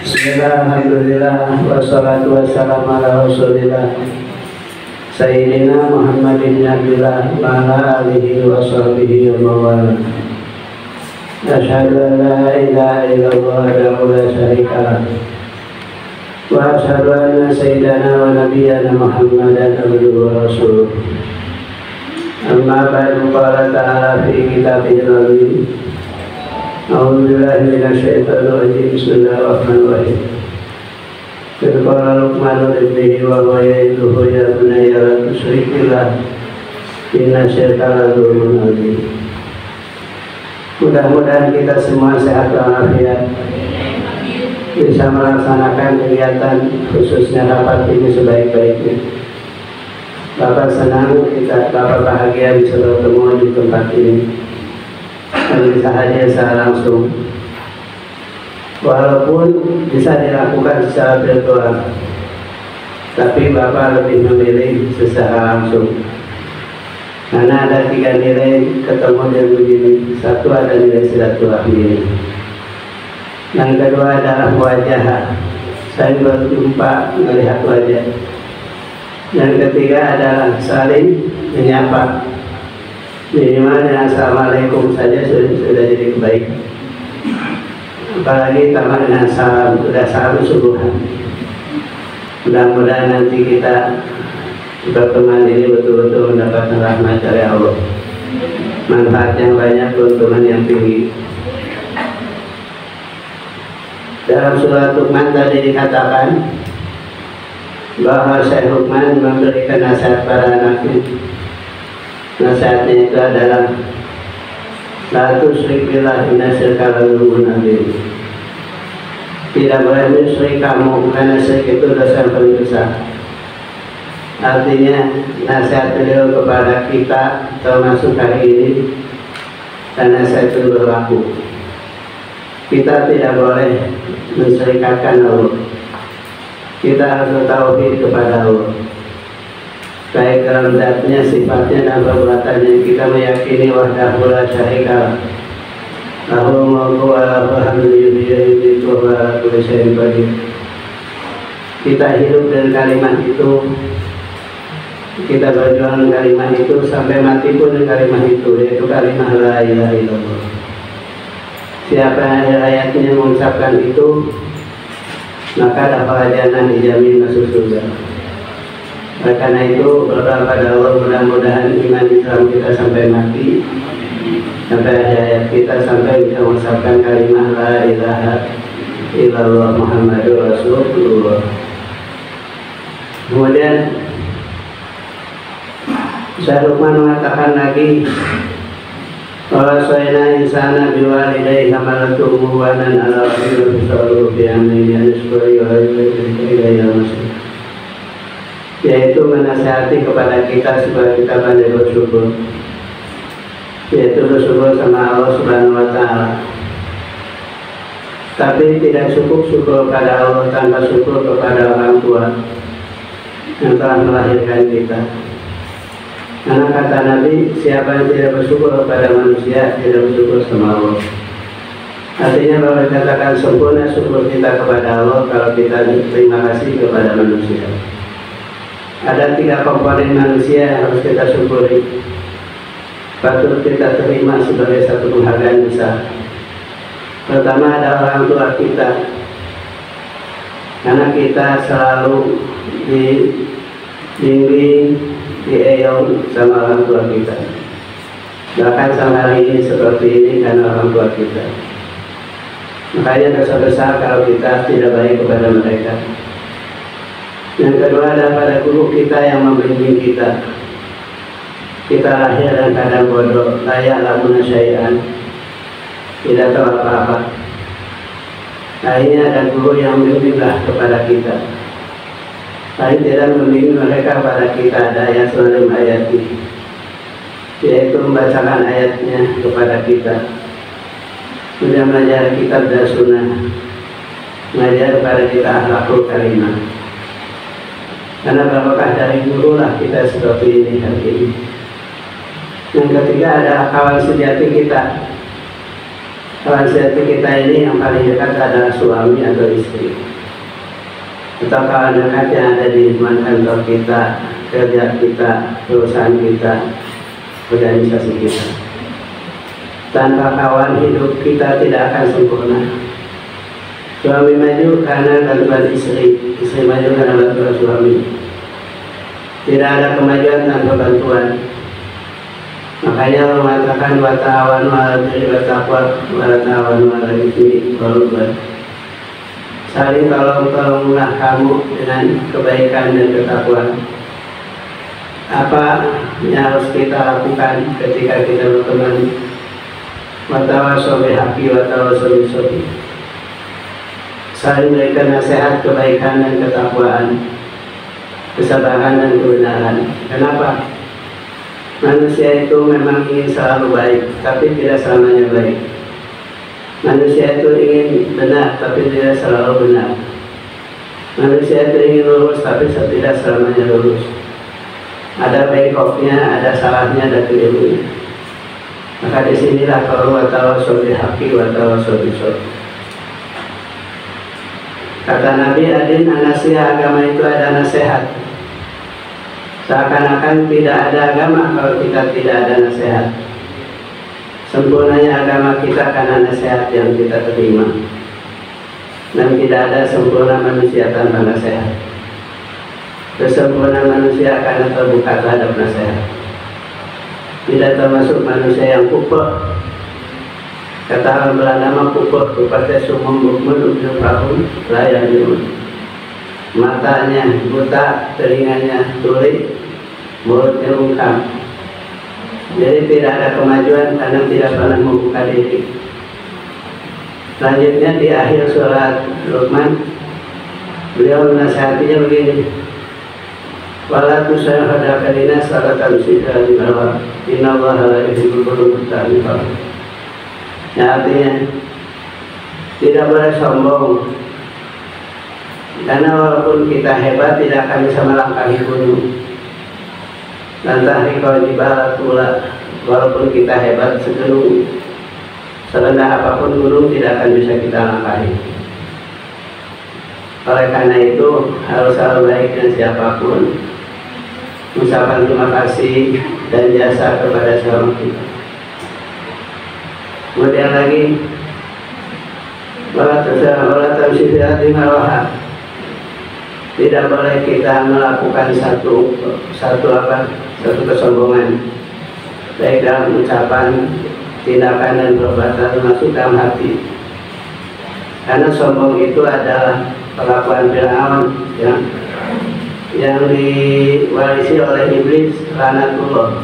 Bismillah, alhamdulillah, wassalatu wassalamu ala rasulillah Sayyidina Muhammad bin Abdullah wa ala alihi wa sahbihi wa mawala. Asyhadu an la ilaha illallah wahdahu la syarika lah wa asyhadu anna sayyidana wa nabiyyana Muhammadan abduhu wa rasuluh. Amma ba'du, qala ta'ala fi kitabihil azim. A'udzu billahi minasyaitonir rajim. Bismillahirrahmanirrahim. Qala Luqman libnihi wa huwa ya'iduhu ya bunayya la tusyrik billah inna syirka la dzulmun adzim. Mudah-mudahan kita semua sehat walafiat, bisa melaksanakan kegiatan khususnya rapat ini sebaik-baiknya. Bapak senang Bapak bahagia bisa bertemu di tempat ini dan bisa hadir secara langsung, walaupun bisa dilakukan secara virtual, tapi Bapak lebih memilih secara langsung karena ada 3 nilai ketemu dan begini. Satu, ada nilai silaturahmi ini. Yang kedua adalah wajah, saya berjumpa melihat wajah. Yang ketiga adalah saling menyapa, minimal dengan assalamualaikum saja sudah jadi kebaikan, apalagi tambah dengan salam, sudah salam subuhan. Mudah-mudahan nanti kita berteman ini betul-betul mendapatkan rahmat dari Allah, manfaat yang banyak, keuntungan yang tinggi. Dalam surat Luqman tadi dikatakan bahwa Syekh Luqman memberikan nasihat pada anaknya. Nasihatnya itu adalah la tusyrik billah inna syirka la dzulmun adzim. Tidak boleh musyrik kamu, karena syirik itu dosa yang paling besar. Artinya nasihat beliau kepada kita termasuk hari ini, dan nasihat itu berlaku. Kita tidak boleh mensyirikkan Allah. Kita harus bertauhid kepada Allah, baik dalam zatnya, sifatnya, dan perbuatannya. Kita meyakini wahdahu la syarika lah, lahu mulku wa lahu hamdu biyadihi wa huwa ala kulli syai'in qadir. Kita hidup dengan kalimat itu, kita berjuang kalimat itu sampai mati pun dengan kalimat itu, yaitu kalimat la ilaha illallah. Siapa yang ayatnya mengucapkan itu, maka dapat jannah, dijamin masuk surga. Oleh karena itu berdoa pada Allah, mudah-mudahan iman Islam kita sampai mati, sampai hayat kita, sampai bisa mengucapkan kalimat la ilaha illallah Muhammadur Rasulullah. Kemudian Syekh Luqman mengatakan lagi, wasaina insana biwalidayhi hamalatu ummuhu-wahanan ala wahnin wa fisaluhu fi amaini an yashkura wa ilayhi al-masir, yaitu menasihati kepada kita supaya kita pandai bersyukur, yaitu bersyukur sama Allah Subhanahu wa Ta'ala. Tapi tidak cukup syukur pada Allah tanpa syukur kepada orang tua yang telah melahirkan kita. Karena kata Nabi, siapa yang tidak bersyukur kepada manusia tidak bersyukur sama Allah. Artinya bahwa dikatakan sempurna syukur kita kepada Allah kalau kita terima kasih kepada manusia. Ada 3 komponen manusia yang harus kita syukuri, patut kita terima sebagai satu penghargaan besar. Pertama ada orang tua kita, karena kita selalu dibimbing, dieyong sama orang tua kita. Bahkan sampai hari ini seperti ini karena orang tua kita. Makanya dosa besar kalau kita tidak baik kepada mereka. Yang kedua adalah pada guru kita yang membimbing kita. Kita lahir dan kadang bodoh, layak lamuna syai'an, tidak tahu apa-apa. Akhirnya ada guru yang membimbinglah kepada kita. Tapi tidak membimbing mereka pada kita, ada ayat selalu ayati, yaitu membacakan ayatnya kepada kita, sudah mengajar kitab dan sunnah, mengajar kepada kita akhlakul karimah. Karena barokah dari guru lah kita seperti ini hari ini. Yang ketiga ada kawan sejati kita, Kawan sejati kita ini yang paling dekat adalah suami atau istri, atau kawan dekat yang ada di lingkungan kantor kita, kerja kita, perusahaan kita, organisasi kita. Tanpa kawan hidup kita tidak akan sempurna. Suami maju karena bantuan istri, istri maju karena bantuan suami. Tidak ada kemajuan tanpa bantuan. Makanya Allah mengatakan wa ta'awanu 'alal birri wat taqwa wa la ta'awanu 'alal itsmi wal 'udwan. Saling tolong-tolonglah kamu dengan kebaikan dan ketakwaan. Apa yang harus kita lakukan ketika kita berteman? Wa tawassaw bil haqqi wa tawassaw bis sabr. Saling memberikan nasihat kebaikan dan ketakwaan, kesabaran dan kebenaran. Kenapa? Manusia itu memang ingin selalu baik, tapi tidak selamanya baik. Manusia itu ingin benar, tapi tidak selalu benar. Manusia itu ingin lurus, tapi tidak selamanya lurus. Ada bengkoknya, ada salahnya, ada kelirunya. Maka disinilah kalau wa tawassaw bil haqqi wa tawassaw bis sabr. Kata Nabi Adin, nasihat agama itu ada nasihat. Seakan-akan tidak ada agama kalau kita tidak ada nasihat. Sempurnanya agama kita karena nasihat yang kita terima. Dan tidak ada sempurna manusia tanpa nasihat. Kesempurnaan manusia karena terbuka terhadap nasihat. Tidak termasuk manusia yang kuper. Kata orang Belanda kuper, kupatnya sumum bukmun ubnul rahum layar jumud. Matanya buta, telinganya tuli, mulutnya bungkam. Jadi tidak ada kemajuan karena tidak pernah membuka diri. Selanjutnya di akhir surat Luqman, beliau menasihatinya begini: wala tusahhada kalina salatan sidra dibawa innallaha la yuhibbul muttaqin. Ya, artinya tidak boleh sombong, karena walaupun kita hebat tidak akan bisa melangkahi gunung. Dan tahriqal jibala tula, walaupun kita hebat segunung, serendah apapun gunung tidak akan bisa kita langkahi. Oleh karena itu harus selalu baik dengan siapapun, mengucapkan terima kasih dan jasa kepada siapa kita. Kemudian lagi, tidak boleh kita melakukan satu kesombongan, baik dalam ucapan, tindakan dan perbuatan, termasuk dalam hati. Karena sombong itu adalah perlakuan Fir'aun yang diwarisi oleh iblis, laknatullah.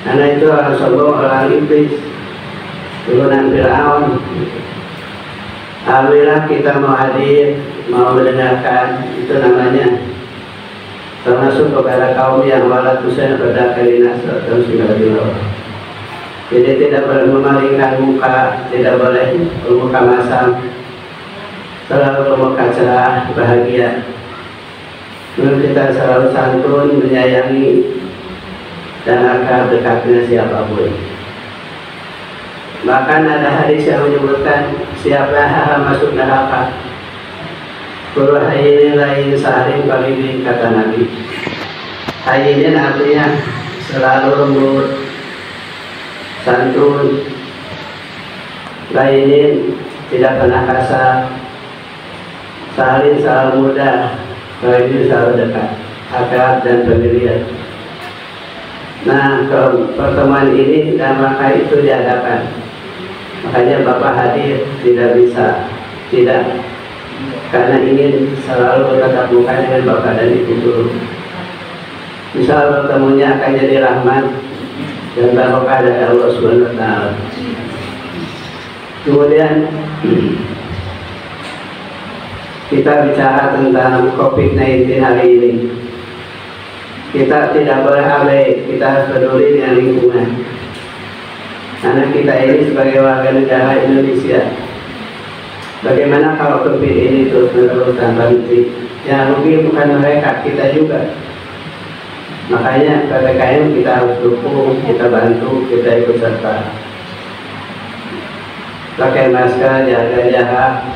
Karena itu orang sombong, orang iblis, turunan Fir'aun. Alhamdulillah kita mau hadir, mau mendengarkan, itu namanya termasuk kepada kaum yang walatusnya berdakalina atau singgah. Jadi tidak boleh memalingkan muka, tidak boleh bermuka masam, selalu bermuka cerah, bahagia. Kita selalu santun, menyayangi, dan akan dekatnya siapapun. Bahkan ada hadis yang menyebutkan siapa yang masuk neraka, kullu hayyin lain saharin qalibin, kata Nabi. Hayyin artinya selalu lembut, santun, lainin tidak pernah kasar, saharin selalu mudah, qalibin selalu dekat, akrab dan familiar. Nah, pertemuan ini dan maka itu diadakan. Makanya Bapak hadir tidak bisa tidak, karena ingin selalu bertatap muka dengan Bapak dan Ibu guru. Misal bertemunya akan jadi rahmat dan barokah dari Allah Subhanahu wa Ta'ala. Kemudian kita bicara tentang COVID-19 hari ini. Kita tidak boleh abai, kita harus peduli dengan lingkungan. Karena kita ini sebagai warga negara Indonesia, bagaimana kalau COVID ini terus-menerus tanpa henti? Yang rugi bukan mereka, kita juga. Makanya PPKM kita harus dukung, kita bantu, kita ikut serta. pakai masker, jaga jarak,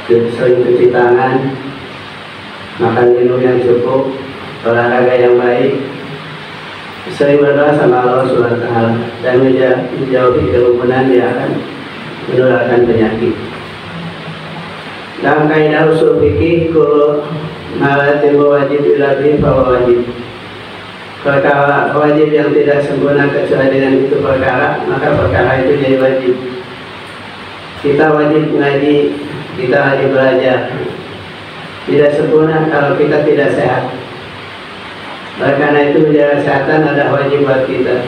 sering cuci tangan, makan minum yang cukup, olahraga yang baik, sering berdoa sama Allah SWT, dan menjauhi kerumunan yang akan menularkan penyakit. Dalam kaidah usul fikih, kullu ma la wajib illa bihi fa wajib. Perkara wajib yang tidak sempurna kecuali dengan itu perkara, maka perkara itu jadi wajib. Kita wajib mengaji, kita wajib belajar. Tidak sempurna kalau kita tidak sehat. Oleh karena itu menjaga kesehatan adalah wajib buat kita.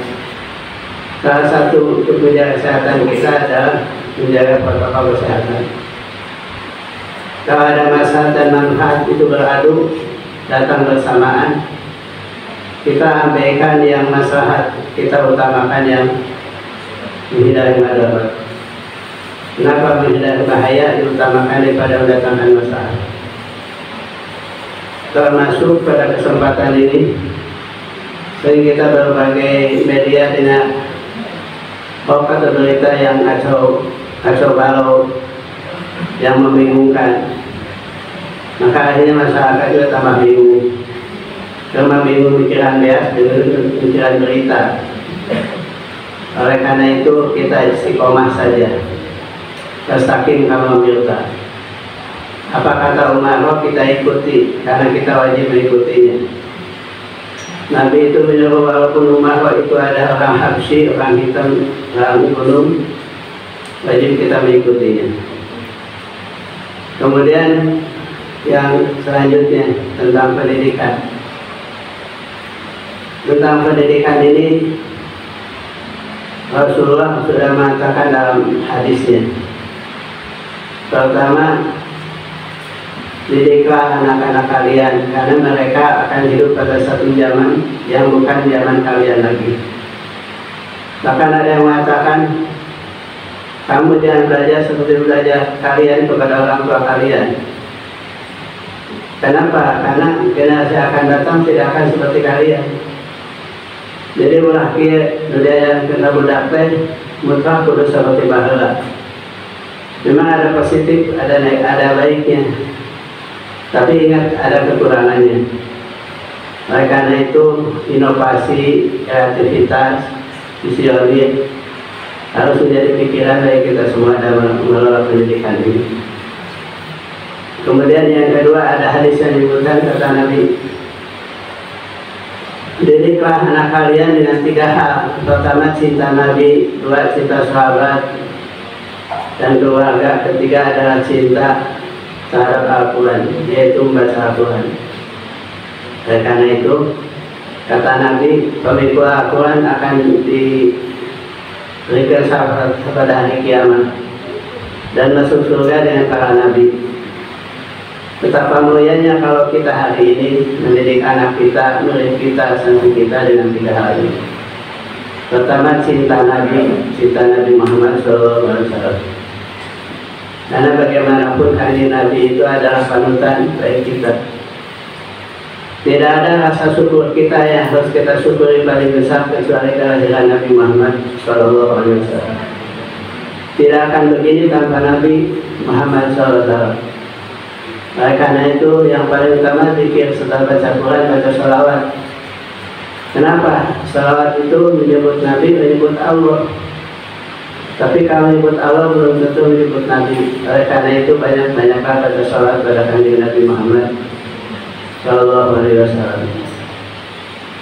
Salah satu untuk menjaga kesehatan kita adalah menjaga protokol kesehatan. Kalau ada masalah dan manfaat itu beradu, datang bersamaan, kita abaikan yang maslahat, kita utamakan yang menghindari madarat. Kenapa menghindari bahaya diutamakan daripada mendatangkan masalah? Termasuk pada kesempatan ini, sering kita berbagai media dengan hoax atau berita yang kacau balau, yang membingungkan. Maka akhirnya masyarakat juga tambah bingung. Cuma bingung pikiran bias dengan pikiran berita. Oleh karena itu kita istiqomah saja. Tastakim kama umirta. Apa kata Umar, kita ikuti karena kita wajib mengikutinya. Nabi itu menyuruh walaupun Umar itu ada orang Habsyi, orang hitam, orang gunung, wajib kita mengikutinya. Kemudian yang selanjutnya tentang pendidikan. Tentang pendidikan ini Rasulullah sudah mengatakan dalam hadisnya, terutama didiklah anak-anak kalian karena mereka akan hidup pada satu zaman yang bukan zaman kalian lagi. Bahkan ada yang mengatakan, kamu jangan belajar seperti belajar kalian kepada orang tua kalian. Kenapa? Karena generasi akan datang tidak akan seperti kalian. Jadi ulah kia budaya yang kena budak teh mutlak kudu seperti baheula. Memang ada positif, ada baiknya. Tapi ingat ada kekurangannya. Oleh karena itu inovasi, kreativitas, visioner harus menjadi pikiran dari kita semua dalam mengelola pendidikan ini. Kemudian yang kedua ada hadis yang disebutkan kata Nabi, didiklah anak kalian dengan 3 hal. Pertama cinta Nabi, 2 cinta sahabat dan keluarga, ketiga adalah cinta terhadap Al-Quran, yaitu membaca Al-Quran. Oleh karena itu kata Nabi, pemikul Al-Quran akan diberikan syafaat pada hari kiamat dan masuk surga dengan para nabi. Betapa mulianya kalau kita hari ini mendidik anak kita, murid kita, santri kita dengan 3 hal ini. Pertama cinta Nabi Muhammad SAW. Karena bagaimanapun hari Nabi itu adalah panutan bagi kita. Tidak ada rasa syukur kita yang harus kita syukuri paling besar kecuali kehadiran Nabi Muhammad SAW. Tidak akan begini tanpa Nabi Muhammad SAW. Oleh karena itu yang paling utama zikir setelah baca Quran, baca sholawat. Kenapa? Sholawat itu menyebut Nabi, menyebut Allah. Tapi kalau menyebut Allah belum tentu menyebut Nabi. Oleh karena itu banyak-banyaklah baca sholawat pada kanjeng Nabi Muhammad Sallallahu Alaihi Wasallam.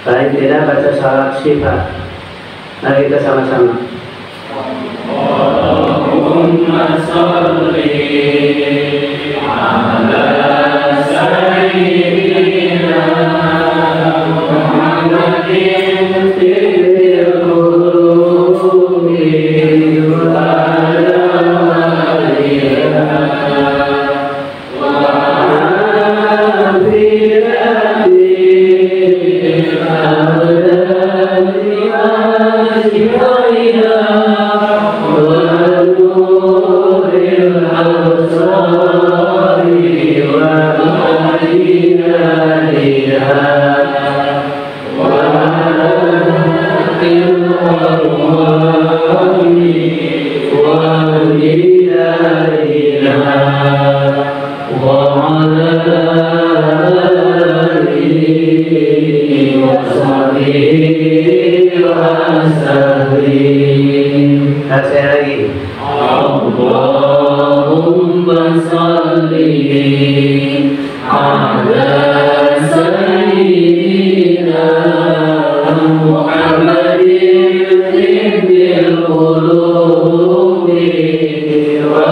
Paling tidak baca sholawat syifa. Mari kita sama-sama. Allahumma sholli ala sayyidina Muhammadin fil qulubi wa ala alihi wa wa salim. Sekali lagi. Allahumma salli ala sayyidina Muhammadin tibbil qulubi wa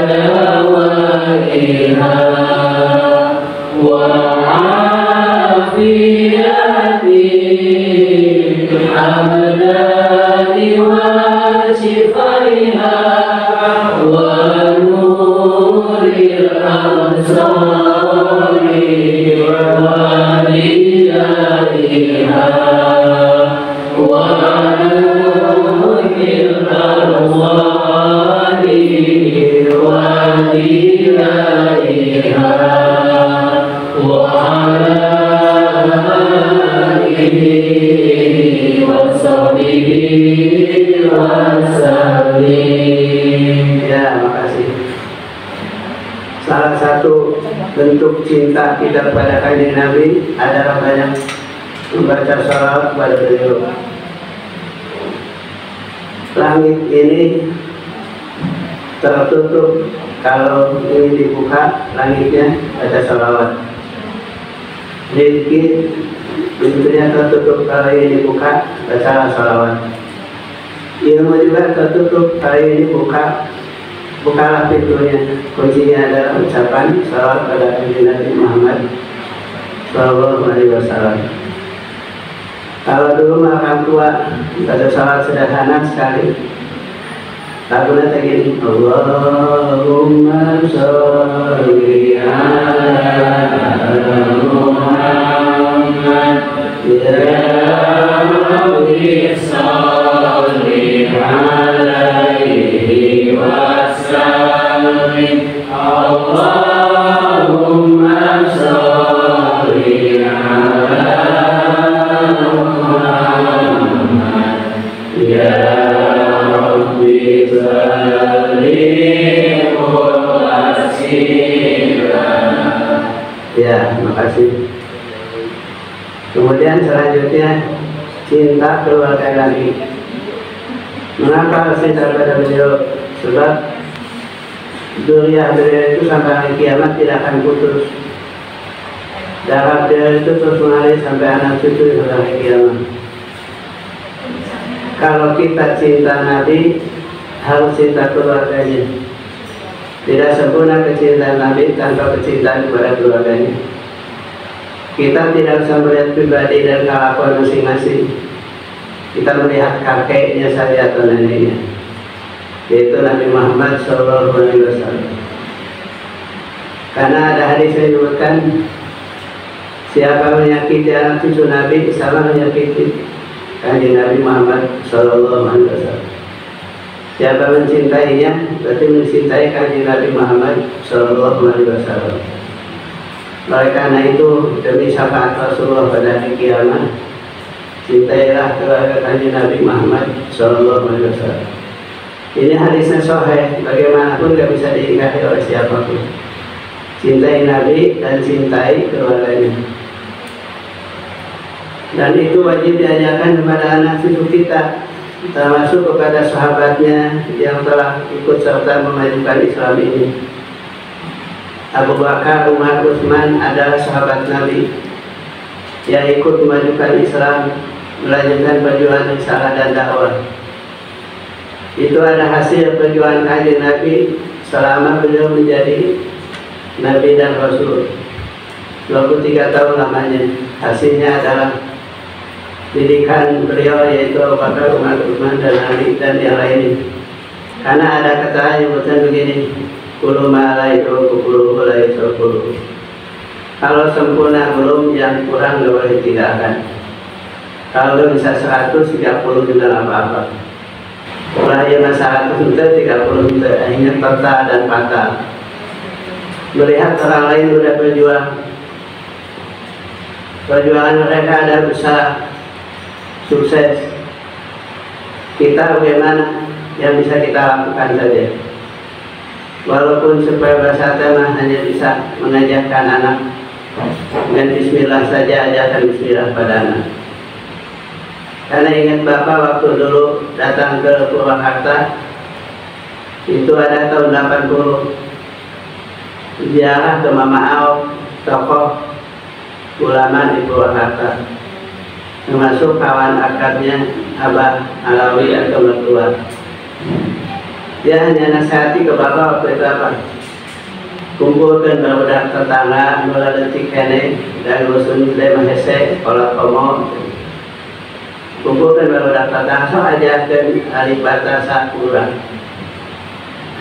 dawaiha wa afiyatil abdani wa shifaiha wa nuril absari wa diyaiha wa nuril arwari wa diyaiha wa ala alihi wa sahbihi wa sallim. Ya, makasih. Salah satu bentuk cinta kita kepada Kanjeng Nabi adalah banyak membaca sholawat kepada beliau. Langit ini tertutup, kalau ini dibuka langitnya ada sholawat. Rezeki pintunya tertutup, kalau ini dibuka baca sholawat. Ilmu juga tertutup, kalau ini bukalah pintunya. Kuncinya adalah ucapan sholawat pada Nabi Muhammad Sallallahu Alaihi Wasallam. Kalau dulu orang tua baca sholawat sederhana sekali, lagunya kayak gini, Allahumma sholli ala Muhammad ya Rabbi sholli alaihi wasallim. Allahumma sholli ala Muhammad ya Rabbi sallim wasila. Ya, makasih. Kemudian selanjutnya cinta keluarga Nabi. Mengapa harus cinta pada beliau? Sebab zuriyah beliau itu sampai hari kiamat tidak akan putus. Darah beliau itu terus mengalir sampai anak cucu sampai hari kiamat. Kalau kita cinta Nabi, harus cinta keluarganya. Tidak sempurna kecintaan Nabi tanpa kecintaan kepada keluarganya. Kita tidak bisa melihat pribadi dan kelakuan masing-masing. Kita melihat kakeknya saja atau neneknya, yaitu Nabi Muhammad Sallallahu Alaihi Wasallam. Karena ada hadis yang menyebutkan, siapa menyakiti anak cucu Nabi, sama menyakiti Kanjeng Nabi Muhammad Sallallahu Alaihi Wasallam. Siapa mencintainya, berarti mencintai Kanjeng Nabi Muhammad Sallallahu Alaihi Wasallam. Oleh karena itu, demi syafaat Rasulullah pada hari kiamat, cintailah keluarga Kanjeng Nabi Muhammad Sallallahu Alaihi Wasallam. Ini hadisnya sahih, bagaimanapun gak bisa diingkari oleh siapapun. Cintai Nabi dan cintai keluarganya. Dan itu wajib diajarkan kepada anak cucu kita, termasuk kepada sahabatnya yang telah ikut serta memajukan Islam ini. Abu Bakar, Umar, Utsman adalah sahabat Nabi yang ikut memajukan Islam, melanjutkan perjuangan risalah dan dakwah. Itu ada hasil perjuangan Kanjeng Nabi selama beliau menjadi Nabi dan Rasul. 23 tahun lamanya. Hasilnya adalah didikan beliau, yaitu Abu Bakar, Umar, Utsman, dan Ali dan yang lainnya. Karena ada kata yang betul begini, Kulu ma'alaitu kukulu hulaitu kulu. Kalau sempurna belum, yang kurang gak boleh tinggalkan. Kalau bisa 130 juga apa-apa. Kalau yang 100 juta, 30 juta, akhirnya total dan fatal. Melihat orang lain sudah berjuang, perjuangan mereka ada besar, sukses. Kita bagaimana yang bisa kita lakukan saja. Walaupun supaya bahasa tema hanya bisa mengajarkan anak dengan bismillah saja, ajarkan bismillah pada anak. Karena ingat Bapak waktu dulu datang ke Purwakarta, itu ada tahun 80, ziarah ke Mama Au, tokoh ulama di Purwakarta, termasuk kawan akrabnya Abah Alawi atau mertua. Dia hanya nasihati ke Bapak waktu itu apa? Kumpulkan barudak tetangga, melalui kene dan rusun lema hese, kolak komo. Kumpulkan barudak tetangga, so ajarkan alif bata kurang.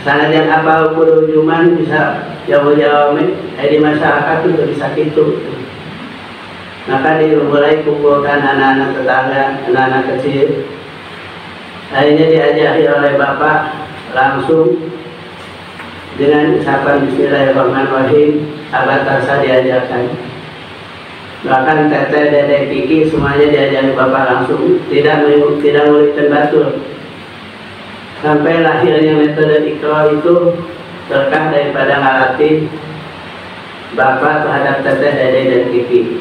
Sanajan apa ukur ujuman bisa jauh-jauh di masyarakat itu bisa gitu. Maka dimulai kumpulkan anak-anak tetangga, anak-anak kecil. Akhirnya diajari oleh Bapak langsung dengan ucapan Bismillahirrahmanirrahim, abad terasa diajarkan. Bahkan teteh, dedek, kiki semuanya diajari Bapak langsung, tidak ngulikan batul. Sampai lahirnya metode Iqra itu berkah daripada ngelatih Bapak terhadap teteh, dedek, dan kiki.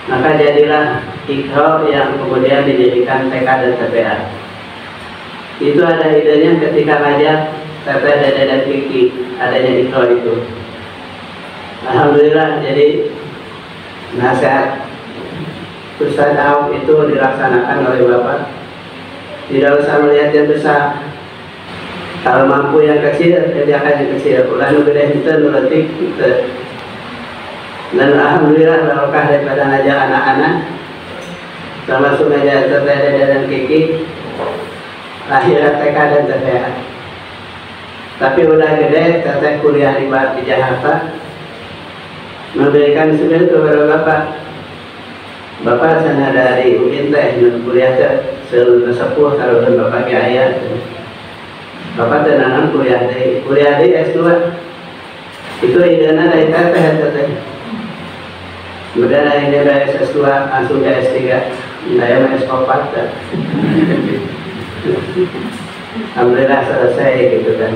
Maka jadilah Iqra yang kemudian didirikan TK dan TPA. Itu ada idenya ketika ngajak teteh, dedek, dan kiki adanya Iqra itu. Alhamdulillah, jadi nasihat Ustaz Auf itu dilaksanakan oleh Bapak. Tidak usah melihat yang besar. Kalau mampu yang kecil, kerjakan yang kecil. Ulah gede itu nuletik gitu. Dan alhamdulillah barokah daripada ngajar anak-anak, termasuk ngajar teteh, dedek, dan kiki, lahir TK dan TPA. Tapi udah gede, teteh kuliah di Jakarta, memberikan sebenarnya kepada Bapak. Bapak sana dari UIN teh kuliah seluruh sepuh kalau Bapak ayah. Bapak tenangan kuliah di S2. Itu idenya dari teteh. Kemudian akhirnya dari S2 langsung ke S3. Saya mau S4. Alhamdulillah selesai gitu kan.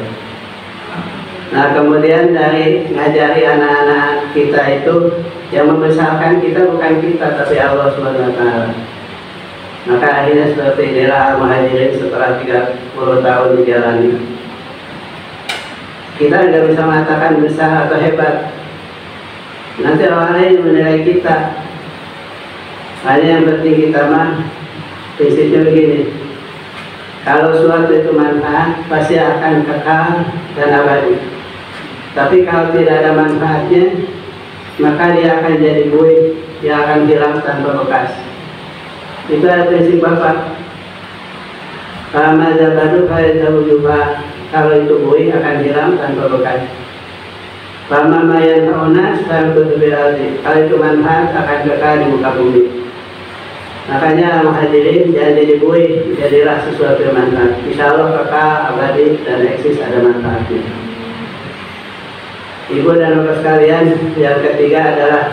Nah kemudian dari ngajari anak-anak kita itu, yang membesarkan kita bukan kita tapi Allah SWT. Maka akhirnya seperti inilah Al-Muhajirin setelah 30 tahun dijalani. Kita nggak bisa mengatakan besar atau hebat. Nanti orang lain menilai kita. Hanya yang penting kita mah prinsipnya begini. Kalau suatu itu manfaat pasti akan kekal dan abadi. Tapi kalau tidak ada manfaatnya, maka dia akan jadi buih, dia akan hilang tanpa bekas. Itu adalah prinsip Bapak. Kalau itu buih akan hilang tanpa bekas. Kalau itu manfaat akan kekal di muka bumi. Makanya Muhajirin jangan jadi buih, jadilah sesuatu yang manfaat. Insya Allah kekal, abadi, dan eksis ada manfaatnya. Ibu dan bapak sekalian, yang ketiga adalah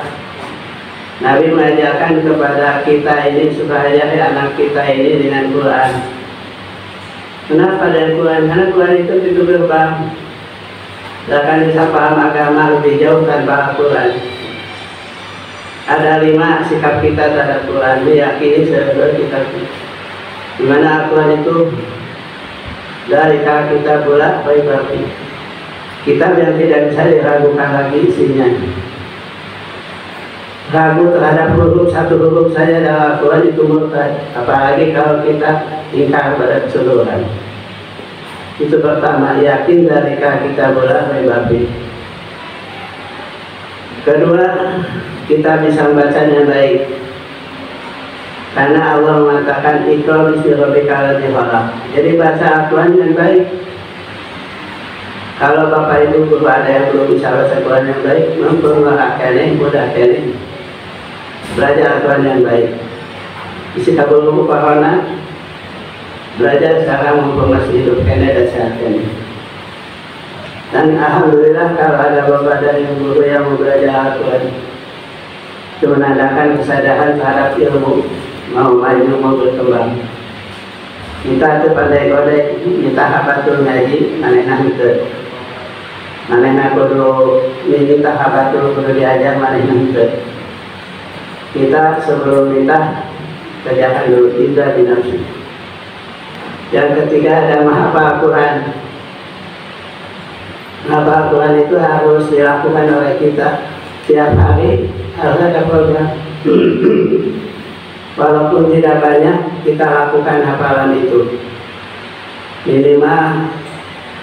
Nabi mengajarkan kepada kita ini supaya anak kita ini dengan Quran. Kenapa dengan Quran? Karena Quran itu pintu gerbang. Akan bisa paham agama lebih jauh tanpa Quran. Ada 5 sikap kita terhadap Quran. Diyakini sebagai kita. Dimana Quran itu dari kita bulat baik-baik. Kitab yang tidak bisa diragukan lagi isinya. Ragu terhadap satu huruf saja dalam Al-Quran itu murtad. Apalagi kalau kita ingkar pada keseluruhan. Itu pertama, yakin dari kita bola baik. Kedua, kita bisa membaca dengan baik. Karena Allah mengatakan Iqra bismi rabbikal ladzi khalaq. Jadi baca Al-Quran dengan baik. Kalau Bapak Ibu guru ada yang belum bisa baca Quran yang baik, mempermudah mudah kene. Belajar Al-Quran yang baik. Isi kabul buku corona. Belajar sekarang mempermasih hidup kene dan sehat kene. Dan alhamdulillah kalau ada Bapak dan guru yang mau belajar Al-Quran, itu menandakan kesadaran terhadap ilmu, mau maju, mau berkembang. Kita itu pandai godek, kita hafatul ngaji, manehna henteu. Manehna kudu minta hafatul kudu diajar, manehna henteu. Kita sebelum minta kerjakan dulu, indra binafsi. Yang ketiga ada menghafal Quran. Menghafal Quran itu harus dilakukan oleh kita tiap hari, harus ada program. Walaupun tidak banyak, kita lakukan hafalan itu. Minimal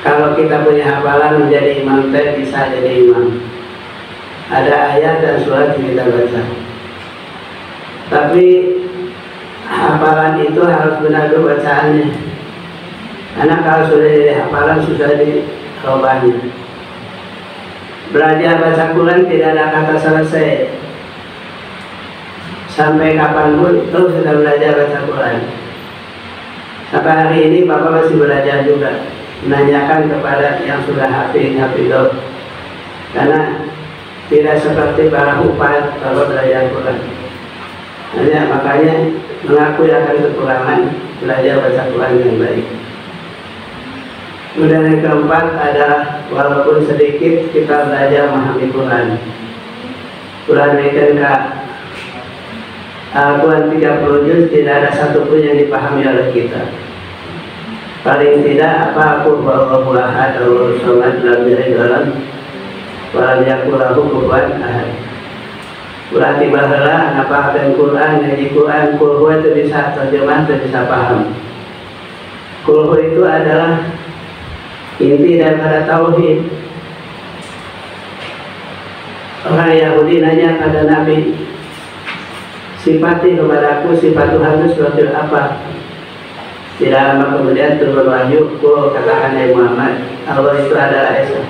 kalau kita punya hafalan menjadi imam teh bisa jadi imam. Ada ayat dan surat yang kita baca. Tapi hafalan itu harus benar dulu bacaannya. Karena kalau sudah jadi hafalan susah dirubahnya. Belajar baca Quran tidak ada kata selesai. Sampai kapanpun terus kita belajar baca Quran. Sampai hari ini Bapak masih belajar juga, menanyakan kepada yang sudah hafidh. Karena tidak seperti para hufaz kalau belajar Quran. Makanya mengakui akan kekurangan belajar baca Quran yang baik. Kemudian yang keempat adalah walaupun sedikit kita belajar memahami Quran. Quran itu Al-Quran 30 juz tidak ada satupun yang dipahami oleh kita. Paling tidak apa aku bahwa ahad Allahu samad lam yalid walam yakul lahu kufuwan ahad. Ulah tiba heula ngapalkeun Quran, ngaji Quran, kulhu itu bisa terjemah, bisa paham. Kulhu itu adalah inti daripada tauhid. Orang Yahudi nanya pada Nabi, sifati kepadaku sifat Tuhan itu seperti apa? Tidak lama kemudian turun wahyu, katakan ya Muhammad, Allah itu adalah Esa.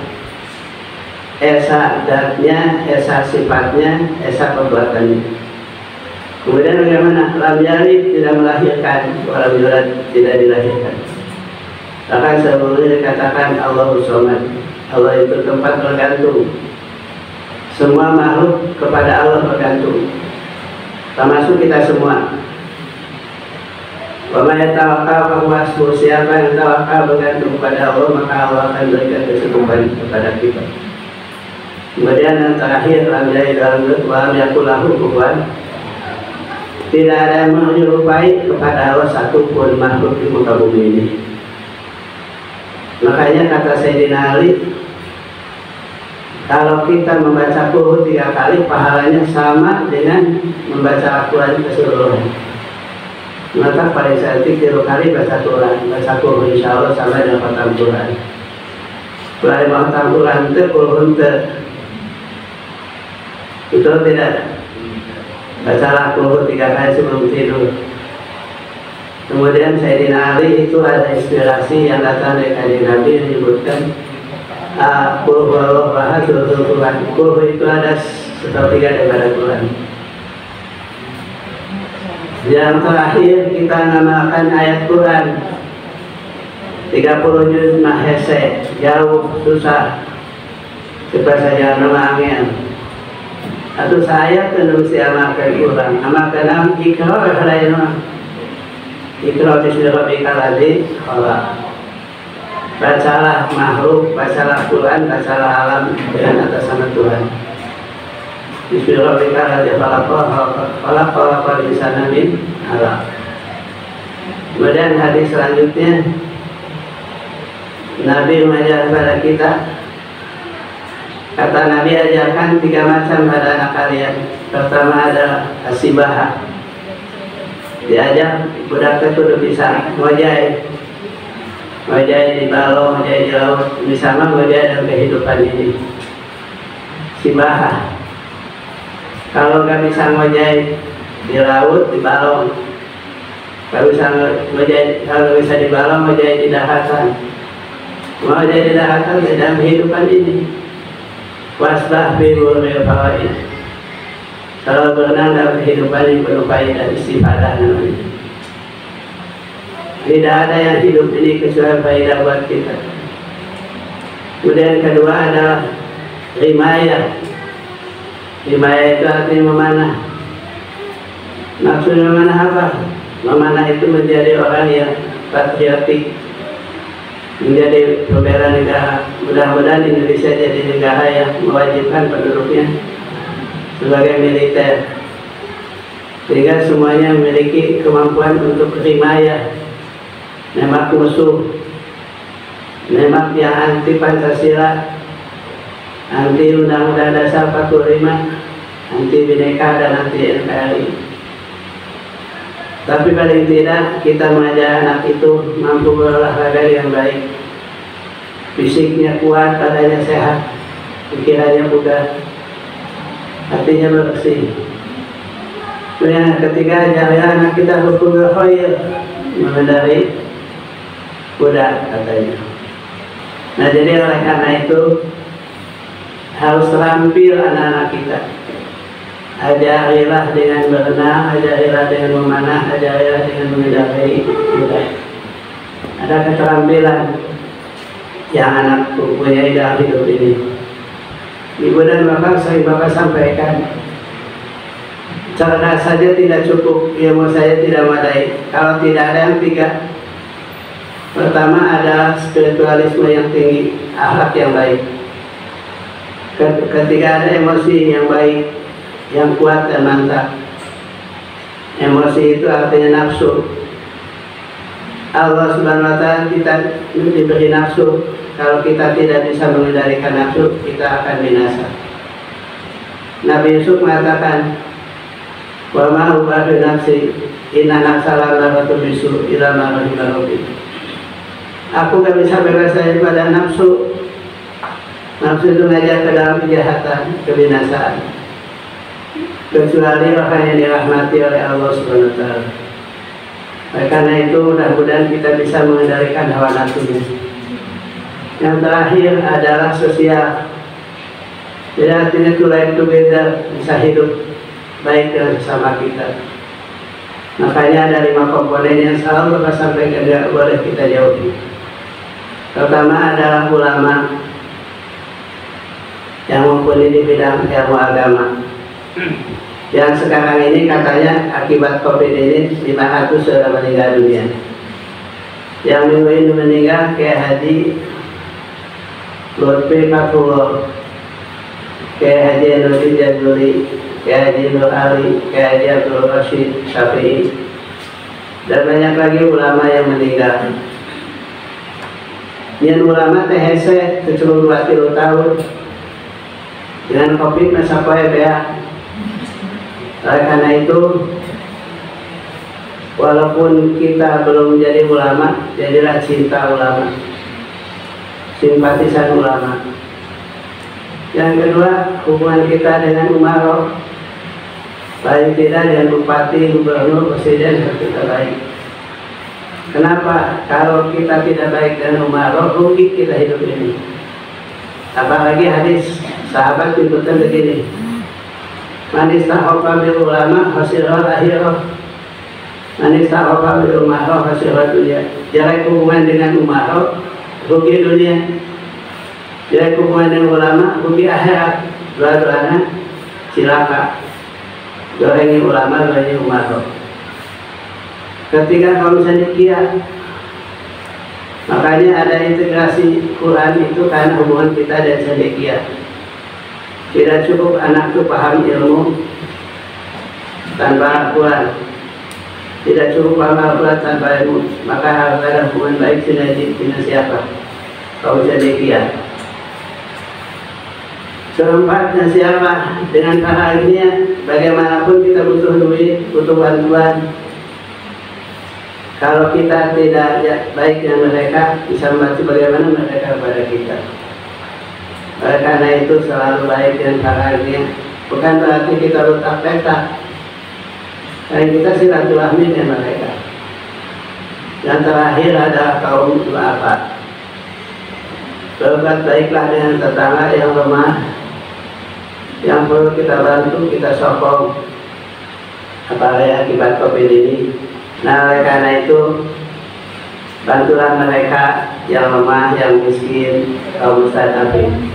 Esa zatnya, Esa sifatnya, Esa perbuatannya. Kemudian bagaimana? Lam yalid tidak melahirkan, walam yulad tidak dilahirkan. Bahkan sebelumnya dikatakan Allahu Samad, Allah itu tempat bergantung. Semua makhluk kepada Allah bergantung, termasuk kita semua. Wa may tawakkal fahuwa hasbuh, siapa yang tawakal bergantung kepada Allah, maka Allah akan berikan kecukupan kepada kita. Kemudian yang terakhir, lam yalid walam yakul lahu kufuwan, tidak ada yang menyerupai kepada Allah satupun makhluk di muka bumi ini. Makanya kata Sayyidina Ali, kalau kita membaca Qul 3 kali, pahalanya sama dengan membaca Al-Quran keseluruhan. Maka paling cantik 3 kali baca Quran, baca Qul insya Allah sama dengan khatam Quran. Mulai khatam Quran itu Qul itu tidak. Bacalah Qul 3 kali sebelum tidur. Kemudian Sayyidina Ali itu ada inspirasi yang datang dari Kanjeng Nabi yang menyebutkan Qul huwallahu ahad, Quran. Qul itu ada sepertiga daripada Quran. Yang terakhir kita mengamalkan ayat Quran 30 juz mahese, jauh, susah, cepat saja nama angin. Atau saya tentu mesti amalkan Quran, amalkan ikrar halaina, ikrar bismillahirrahmanirrahim ladzi khalaq. Bacalah makhluk, bacalah Quran, bacalah alam dengan atas nama Tuhan. Bismillahirrahmanirrahim. Khalaqal insana min 'alaq. Kemudian hadis selanjutnya, Nabi mengajar kepada kita, kata Nabi, ajarkan 3 macam pada anak kalian. Pertama adalah asibah. Diajar budak itu udah bisa ngojai di balong, ngojai di laut, bisa ngojai dalam kehidupan ini. Sibah. Kalau nggak bisa ngojai di laut, di balong, kalau bisa ngojai, kalau bisa di balong, ngojai di daratan. Ngojai di daratan dalam kehidupan ini. Wasbah bimurmil fawaid. Kalau berenang dalam kehidupan ini penuh faedah, istifadah namanya. Tidak ada yang hidup ini kecuali faedah buat kita. Kemudian kedua adalah rimayah. Rimayah itu artinya memanah. Maksudnya memanah apa? Memanah itu menjadi orang yang patriotik, menjadi pembela negara. Mudah-mudahan Indonesia jadi negara yang mewajibkan penduduknya sebagai militer. sehingga semuanya memiliki kemampuan untuk rimayah, nembak musuh, nembak yang anti Pancasila, anti Undang-Undang Dasar 45, anti Bhinneka dan anti NKRI. Tapi paling tidak kita mengajar anak itu mampu berolahraga yang baik, fisiknya kuat, badannya sehat, pikirannya bugar, hatinya bersih. Yang ketiga, jangan anak kita hukum khair, mengendari kuda katanya. Nah, jadi oleh karena itu harus terampil anak-anak kita. Ajarilah dengan berenang, ajarilah dengan memanah, ajarilah dengan mengendarai kuda. Ada keterampilan yang anak punya dalam hidup ini. Ibu dan bapak, sering bapak sampaikan, cerdas saja tidak cukup, ilmu saya tidak memadai kalau tidak ada yang tiga. Pertama ada spiritualisme yang tinggi, akhlak yang baik. Ketiga ada emosi yang baik, yang kuat dan mantap. Emosi itu artinya nafsu. Allah Subhanahu wa Ta'ala kita diberi nafsu. Kalau kita tidak bisa mengendalikan nafsu, kita akan binasa. Nabi Yusuf mengatakan, wa ma ubadu nafsi inna nafsala la bisu ila ma rahimah rabbi. Aku gak bisa bebas daripada nafsu. Nafsu itu ngajak ke dalam kejahatan, kebinasaan, kecuali orang yang dirahmati oleh Allah Subhanahu wa Ta'ala. Oleh karena itu mudah-mudahan kita bisa mengendalikan hawa nafsunya. Yang terakhir adalah sosial. Jadi artinya to live together, bisa hidup baik dengan sesama kita. Makanya ada 5 komponen yang selalu Bapak sampaikan tidak boleh kita jauhi. Pertama adalah ulama yang mumpuni di bidang ilmu agama. Yang sekarang ini katanya akibat COVID ini 500 sudah meninggal dunia. Yang minggu ini meninggal kayak Haji Lutfi Fatullah, kayak Haji Nurdin Jazuli, kayak Haji Nur Ali, kayak Haji Abdul Rashid Syafi'i, dan banyak lagi ulama yang meninggal. Yang ulama THC 72 tahun dengan COVID masa ya. Oleh karena itu, walaupun kita belum menjadi ulama, jadilah cinta ulama, simpatisan ulama. Yang kedua, hubungan kita dengan umaroh, paling tidak dengan bupati, gubernur, presiden harus kita baik. Kenapa? Kalau kita tidak baik dengan umaroh, rugi kita hidup ini. Apalagi hadis sahabat tuntutan begini, manis tahofa bil ulama hasilul akhirah, manis tahofa bil umaroh hasilul dunia. Jarak hubungan dengan umaroh, rugi dunia. Jarak hubungan dengan ulama, rugi akhirat. Dua-duanya silaka. Gorengi ulama, gorengi umaroh. Ketika kalau misalnya kiat, makanya ada integrasi Quran itu karena hubungan kita dan cendekia. Tidak cukup anak itu paham ilmu tanpa Al-Quran, tidak cukup paham Al-Quran tanpa ilmu, maka harus ada hubungan baik sinergi dengan siapa? Kaum cendekia. Keempatnya siapa? Dengan para ilmiah. Bagaimanapun kita butuh duit, butuh bantuan. Kalau kita tidak baik dengan mereka, bisa membantu bagaimana mereka kepada kita. Oleh karena itu selalu baik dengan para ilmiah. Bukan berarti kita letak petak, karena kita silaturahmi dengan mereka. Yang terakhir adalah kaum du'afa. Berbuat baiklah dengan tetangga yang lemah, yang perlu kita bantu, kita sokong. Apalagi akibat COVID ini. Nah, oleh karena itu bantulah mereka yang lemah, yang miskin, kaum mustadafin.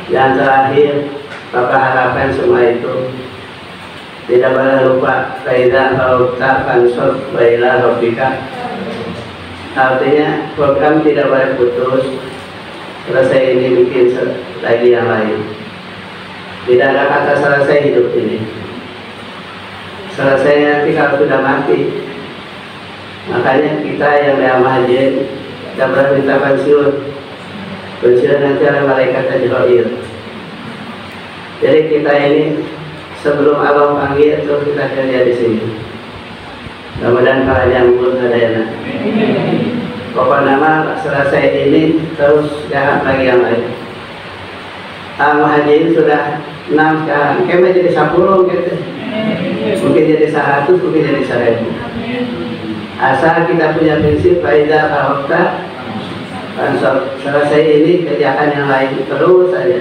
Yang terakhir, Bapak harapkan semua itu tidak boleh lupa faida faubta fansur baila rabbika. Artinya program tidak boleh putus. Selesai ini bikin lagi yang lain. Tidak ada kata selesai hidup ini. selesai nanti kalau sudah mati. Makanya kita yang muhajirin tidak pernah minta pensiun. Pensiun nanti oleh malaikat Jibril. Jadi kita ini sebelum Allah panggil terus kita kerja di sini. Mudah-mudahan para nyambung sadayana. Pokoknya nama selesai ini terus jangan lagi yang lain. Muhajirin sudah 6 sekarang, kayaknya jadi 10 gitu. Mungkin jadi 100, mungkin jadi 1000. Asal kita punya prinsip faida farokta, selesai ini kerjakan yang lain terus saja.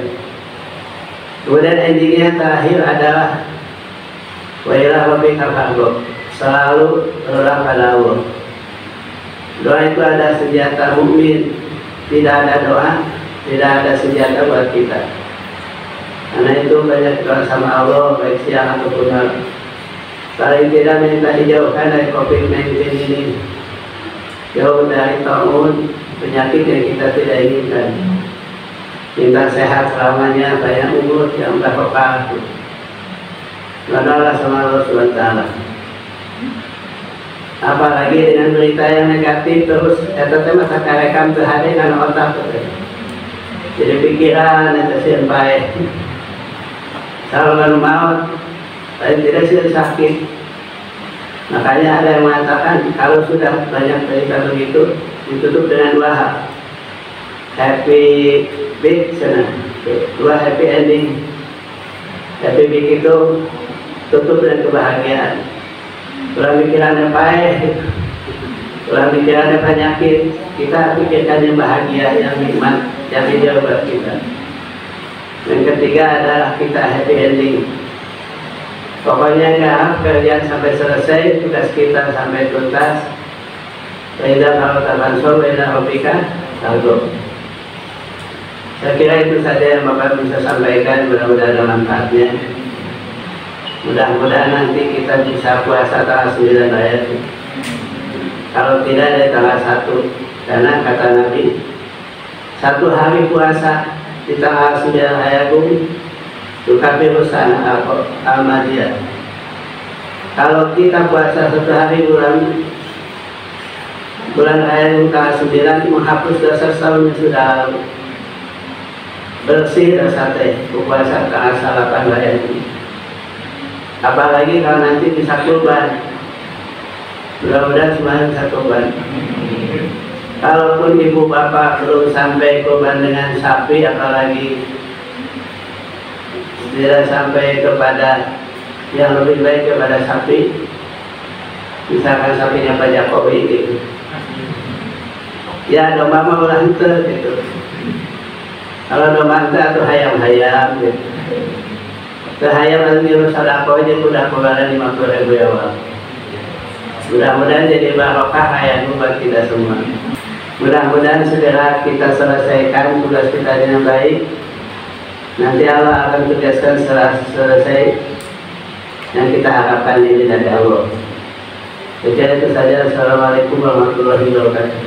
Kemudian endingnya terakhir adalah wa ila rabbika farghab, selalu berdoa pada Allah. Doa itu ada senjata mukmin, tidak ada doa, tidak ada senjata buat kita. Karena itu banyak doa sama Allah baik siang ataupun malam. Paling tidak minta dijauhkan dari COVID-19 ini, jauh dari ta'un, penyakit yang kita tidak inginkan. Minta sehat selamanya, banyak umur yang berkah. Berdoalah sama Allah SWT. Apalagi dengan berita yang negatif terus, eta teh mata karekam teu hade kana otak teh. Jadi pikiran eta sieun bae. Kalau maut, paling tidak sih sakit. Makanya ada yang mengatakan kalau sudah banyak berita begitu, ditutup dengan 2 hal. Happy big sana, 2 happy ending. Happy big itu tutup dengan kebahagiaan. Kalau pikirannya baik, kalau pikirannya penyakit, kita pikirkan yang bahagia, yang nikmat, yang ideal buat kita. Yang ketiga adalah kita happy ending. Pokoknya garap kerjaan sampai selesai, tugas kita sampai tuntas. Faida farota bansor, faida robika, farghab. Saya kira itu saja yang Bapak bisa sampaikan, mudah-mudahan ada manfaatnya. Mudah-mudahan nanti kita bisa puasa tanggal 9 ayat. Kalau tidak dari tanggal 1, karena kata Nabi 1 hari puasa di tanggal 9 ayat tukafiru sana al-madiyah. Kalau kita puasa 1 hari bulan ayat tanggal 9 menghapus dosa setahun yang sudah lalu. Bersih dosa teh puasa tanggal 8 ayat ini. Apalagi kalau nanti bisa kurban, mudah-mudahan semuanya bisa kurban. Kalaupun ibu bapak belum sampai kurban dengan sapi, apalagi tidak sampai kepada yang lebih baik kepada sapi, misalkan sapinya Pak Jokowi gitu. Ya domba mah ulah henteu gitu. Kalau domba henteu atau hayam-hayam gitu. Hayam nanti sedekah aja udah keluaran 50.000 ya Allah. Mudah-mudahan jadi barokah hayam buat kita semua. Mudah-mudahan segera kita selesaikan tugas kita dengan baik. Nanti Allah akan tugaskan setelah selesai yang kita harapkan ini dari Allah. Jadi itu saja. Assalamualaikum warahmatullahi wabarakatuh.